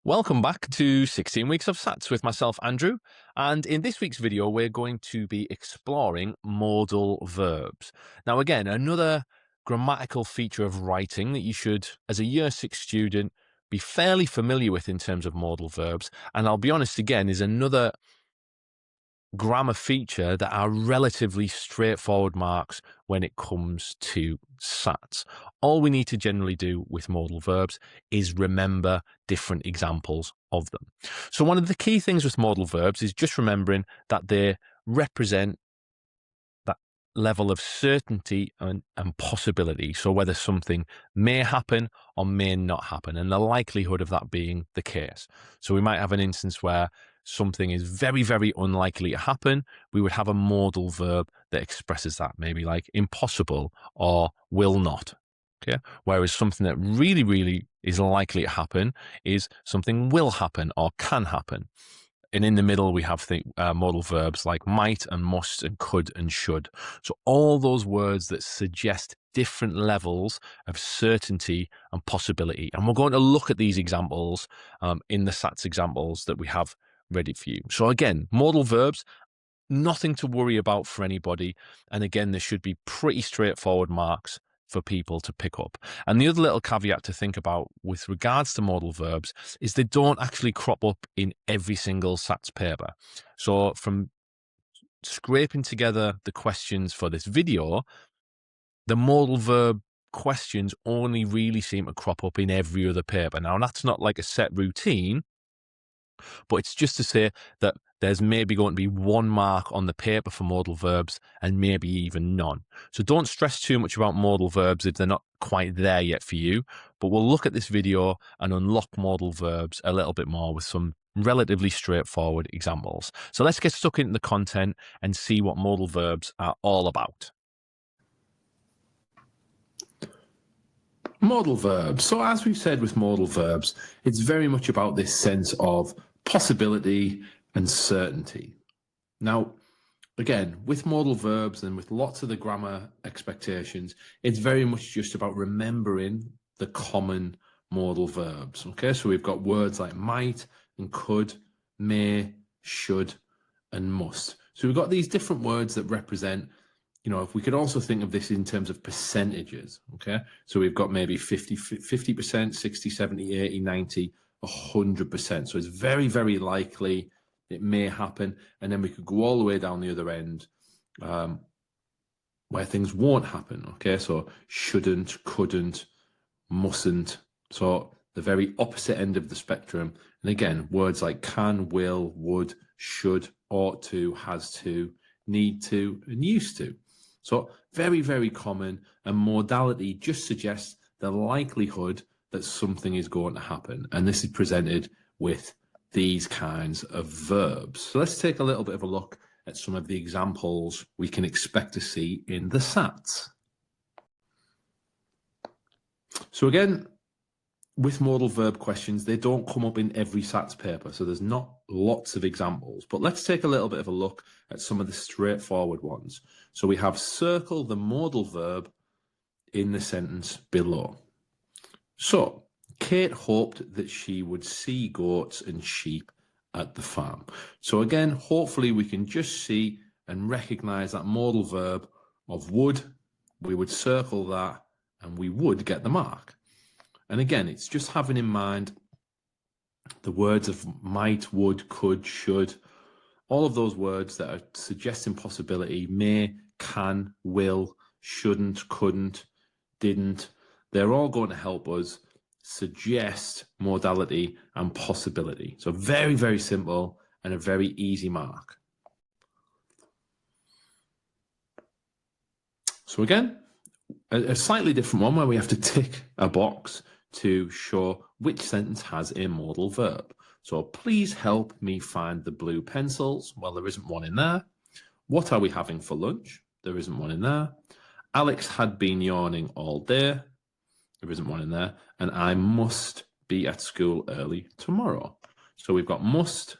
Welcome back to 16 Weeks of Sats with myself, Andrew. And in this week's video, we're going to be exploring modal verbs. Now, again, another grammatical feature of writing that you should, as a Year 6 student, be fairly familiar with in terms of modal verbs. And I'll be honest, again, is another grammar feature that are relatively straightforward marks when it comes to SATs. All we need to generally do with modal verbs is remember different examples of them. So one of the key things with modal verbs is just remembering that they represent that level of certainty and possibility. So whether something may happen or may not happen, and the likelihood of that being the case. So we might have an instance where something is very, very unlikely to happen. We would have a modal verb that expresses that, maybe like impossible or will not. Okay. Whereas something that really, really is likely to happen is something will happen or can happen. And in the middle, we have modal verbs like might and must and could and should. So all those words that suggest different levels of certainty and possibility. And we're going to look at these examples in the SATs examples that we have ready for you. So again, modal verbs, nothing to worry about for anybody. And again, there should be pretty straightforward marks for people to pick up. And the other little caveat to think about with regards to modal verbs is they don't actually crop up in every single SATs paper. So from scraping together the questions for this video, the modal verb questions only really seem to crop up in every other paper. Now, that's not like a set routine, but it's just to say that there's maybe going to be one mark on the paper for modal verbs and maybe even none. So don't stress too much about modal verbs if they're not quite there yet for you, but we'll look at this video and unlock modal verbs a little bit more with some relatively straightforward examples. So let's get stuck into the content and see what modal verbs are all about. Modal verbs. So as we've said with modal verbs, it's very much about this sense of possibility and certainty. Now, again, with modal verbs and with lots of the grammar expectations, it's very much just about remembering the common modal verbs. Okay, so we've got words like might and could, may, should, and must. So we've got these different words that represent, if we could also think of this in terms of percentages, okay? So we've got maybe 50%, 60, 70, 80, 90, 100%. So it's very, very likely it may happen. And then we could go all the way down the other end where things won't happen, okay? So shouldn't, couldn't, mustn't. So the very opposite end of the spectrum. And again, words like can, will, would, should, ought to, has to, need to, and used to. So very, very common, and modality just suggests the likelihood that something is going to happen. And this is presented with these kinds of verbs. So let's take a little bit of a look at some of the examples we can expect to see in the SATs. So again, with modal verb questions, they don't come up in every SATs paper, so there's not lots of examples. But let's take a little bit of a look at some of the straightforward ones. So we have circle the modal verb in the sentence below. So Kate hoped that she would see goats and sheep at the farm. So again, hopefully we can just see and recognize that modal verb of would. We would circle that and we would get the mark. And again, it's just having in mind the words of might, would, could, should, all of those words that are suggesting possibility, may, can, will, shouldn't, couldn't, didn't. They're all going to help us suggest modality and possibility. So very, very simple and a very easy mark. So again, a slightly different one where we have to tick a box to show which sentence has a modal verb. So please help me find the blue pencils. Well, there isn't one in there. What are we having for lunch? There isn't one in there. Alex had been yawning all day. There isn't one in there. And I must be at school early tomorrow. So we've got must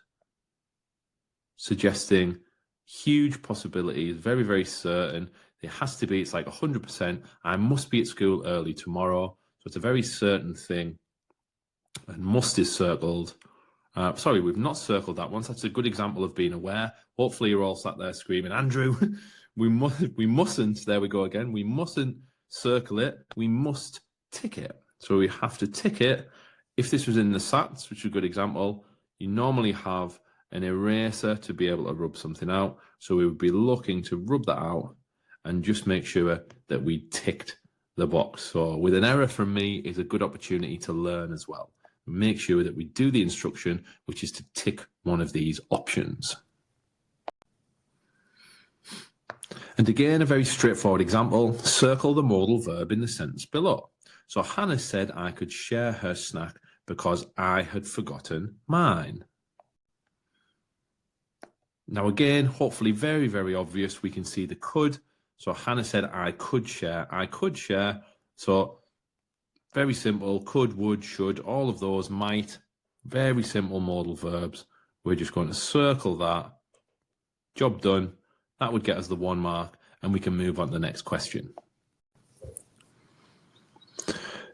suggesting huge possibilities, very, very certain. It has to be, it's like 100%. I must be at school early tomorrow. So it's a very certain thing. And must is circled. Sorry, we've not circled that one. So that's a good example of being aware. Hopefully you're all sat there screaming, Andrew, we mustn't, there we go again, we mustn't circle it, we must tick it. So we have to tick it. If this was in the SATs, which is a good example, you normally have an eraser to be able to rub something out. So we would be looking to rub that out and just make sure that we ticked the box. So with an error from me is a good opportunity to learn as well. Make sure that we do the instruction, which is to tick one of these options. And again, a very straightforward example, circle the modal verb in the sentence below. So Hannah said I could share her snack because I had forgotten mine. Now again, hopefully very, very obvious, we can see the could. So Hannah said I could share, I could share. So very simple, could, would, should, all of those, might, very simple modal verbs. We're just going to circle that, job done. That would get us the 1 mark, and we can move on to the next question.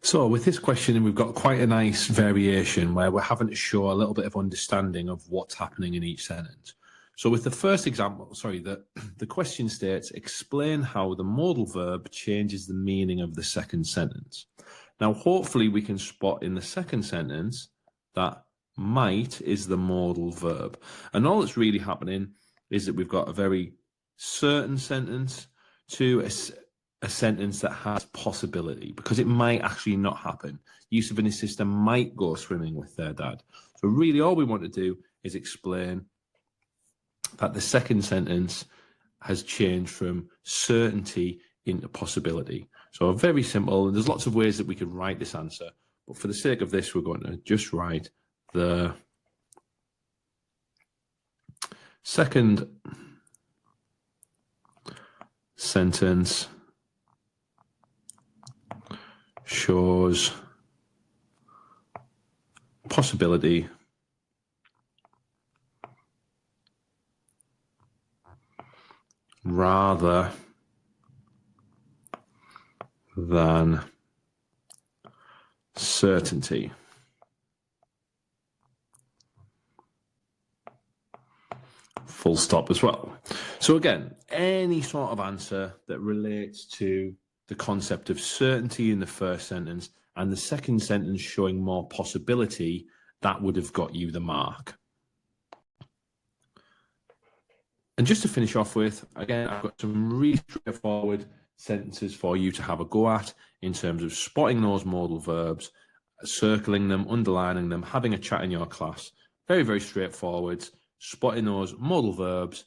So with this question, we've got quite a nice variation where we're having to show a little bit of understanding of what's happening in each sentence. So with the first example, the question states, explain how the modal verb changes the meaning of the second sentence. Now, hopefully we can spot in the second sentence that might is the modal verb. And all that's really happening is that we've got a very certain sentence to a sentence that has possibility, because it might actually not happen. Yusuf and his sister might go swimming with their dad. So really all we want to do is explain that the second sentence has changed from certainty into possibility. So very simple, and there's lots of ways that we could write this answer, but for the sake of this, we're going to just write the second sentence shows possibility rather than certainty. Full stop as well. So again, any sort of answer that relates to the concept of certainty in the first sentence and the second sentence showing more possibility, that would have got you the mark. And just to finish off with, again, I've got some really straightforward sentences for you to have a go at in terms of spotting those modal verbs, circling them, underlining them, having a chat in your class. Very, very straightforward, spotting those modal verbs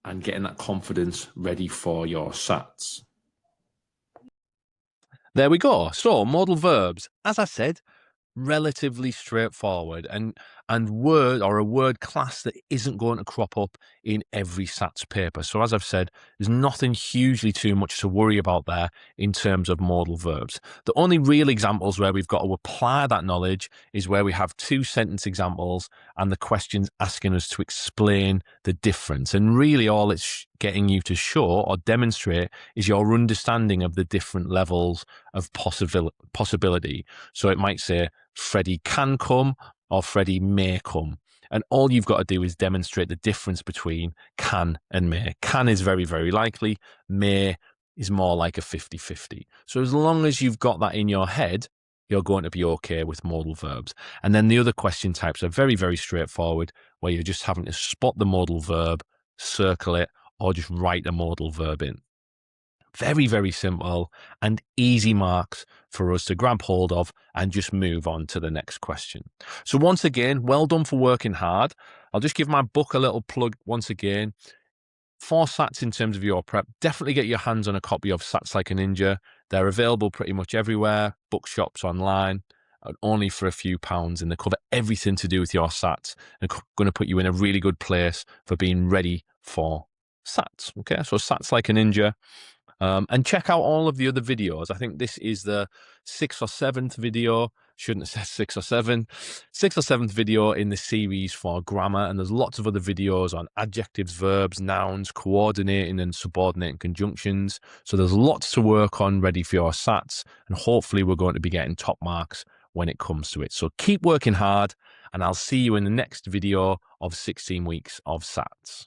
and getting that confidence ready for your SATs. There we go. So modal verbs, as I said, relatively straightforward and word or a word class that isn't going to crop up in every SATs paper. So as I've said, there's nothing hugely too much to worry about there in terms of modal verbs. The only real examples where we've got to apply that knowledge is where we have 2 sentence examples and the question's asking us to explain the difference. And really all it's getting you to show or demonstrate is your understanding of the different levels of possibility. So it might say Freddie can come or Freddie may come. And all you've got to do is demonstrate the difference between can and may. Can is very, very likely. May is more like a 50-50. So as long as you've got that in your head, you're going to be okay with modal verbs. And then the other question types are very, very straightforward, where you're just having to spot the modal verb, circle it, or just write a modal verb in. Very, very simple and easy marks for us to grab hold of and just move on to the next question. So once again, well done for working hard. I'll just give my book a little plug once again. For SATs in terms of your prep, definitely get your hands on a copy of SATs Like a Ninja. They're available pretty much everywhere, bookshops, online, only for a few pounds, and they cover everything to do with your SATs and going to put you in a really good place for being ready for SATs. Okay, so SATs Like a Ninja. And check out all of the other videos. I think this is the 6th or 7th video. Shouldn't have said 6 or 7. 6th or 7th video in the series for grammar. And there's lots of other videos on adjectives, verbs, nouns, coordinating and subordinating conjunctions. So there's lots to work on ready for your SATs. And hopefully we're going to be getting top marks when it comes to it. So keep working hard, and I'll see you in the next video of 16 weeks of SATs.